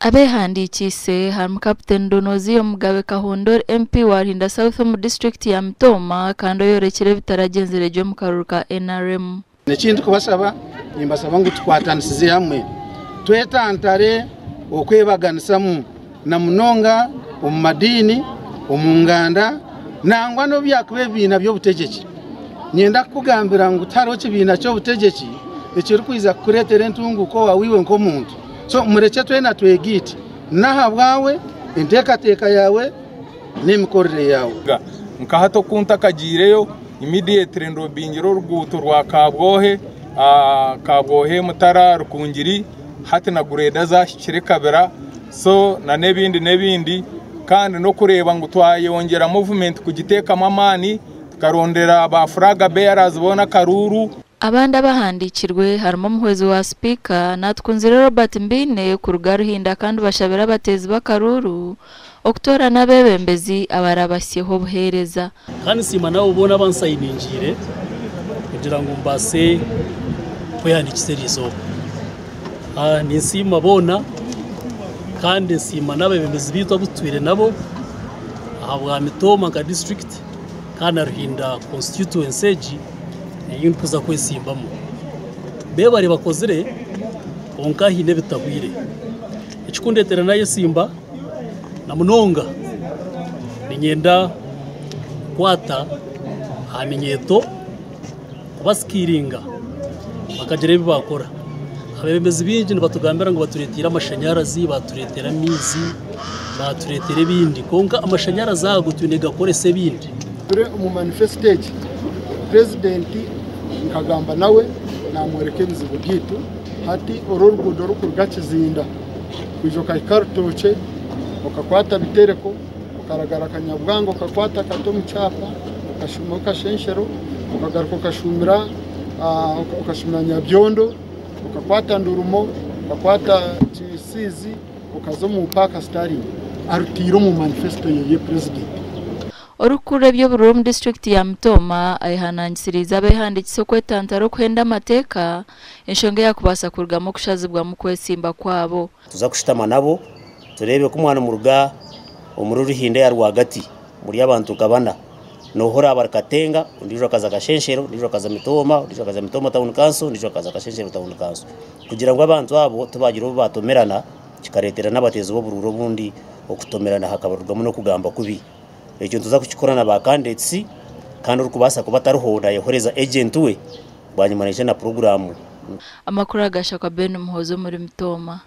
abehandikise harimo Captain Donozi Mugabe Kahondor MP wa Ruhinda South mu district ya Mtoma kandi yorekere bitaragenze regio mu karuru ka NRM. N'ikindi kubasaba nimbasaba ngo twatanisize hamwe twetantare okwebaganisamu na munonga omumadini omunganda nangwa no byakube bina byo butegeki nyenda kugambira ngo taro kibina cyo butegeki ekiri kwiza kuretera entunguko wawiwe nko muntu so mureke twena twegiti naha bwawe inteka yawe n'imikorere yawe nkahato kuntakagireyo immediate ndo bingiro ruguto rwa Kabwohe Mutara Rukungiri hati na greda za Kirekabera so na nebindi kandi no kureba ngo twayongera movement kugiteka mamani tukarondera ba flaga bearers bona karuru. Abanda bahandikirwe harimo muhwezi wa speaker natwunzire Robert Mbine ku Ruhinda kandi bashabira batezi bakaruru Oktora nabebembezi abarabashyeho buhereza kandi sima nawe ubona bansayiningire kugira ngo mbase kwiyandikise rizo ni sima bona kandi sima nabebembezi bitwa butwire nabo ahabwa Mtoma ka district kandi Ruhinda constituency yindi kuza kwesimbamo bebari bakozere onka hine bitagwire ikikundetera naye simba na munonga ninyenda kwata aminyeto kubasikiringa bakagere bibakora abebembezi bingi batugambira ngo baturetira amashanyarazi baturetera mizi baturetera bindi konka amashanyarazi agutunega kore se bindi turi mu manifestage president nkagamba nawe namwerekeza ubwitu hati ororgudo rukurga kizinda kwijoka ikartoche ukakwata bitereko ukaragara kanyabwango ukakwata katomu cyapa ukashumuka shenshero ukagaruka ukashumira ukashumira nyabyondo ukakwata ndurumo ukakwata kisizi ukazomu upaka stari arutiro mu manifesto ye president Orukure byo Burumu district ya Mtoma ayihanangiriza abehandikise kwetantaro kwenda amateka inshonge yakubasa kurgamo kushazibwa mu kwesimba kwabo tuza kushitama nabo turebe ko umwana mu ruga umururi hinde ya rwagati muri abantu kabana nohora abarkatenga ndijo kaza gashenshero ndijo kaza Mitoma ndijo kaza Mitoma town council ndijo kaza gashenshero town council kugira ngo abantu abo tubagira ubu batomerana kikaretera n'abatezi bo bururo bundi okutomerana hakabarugamo no kugamba kubi icyo tuza kukikorana bakandetsi kandi urukubasa kuba taruhonda yohoreza agent we banyumanisha na program amakuru agasha kwa Ben Muhozo muri Mtoma.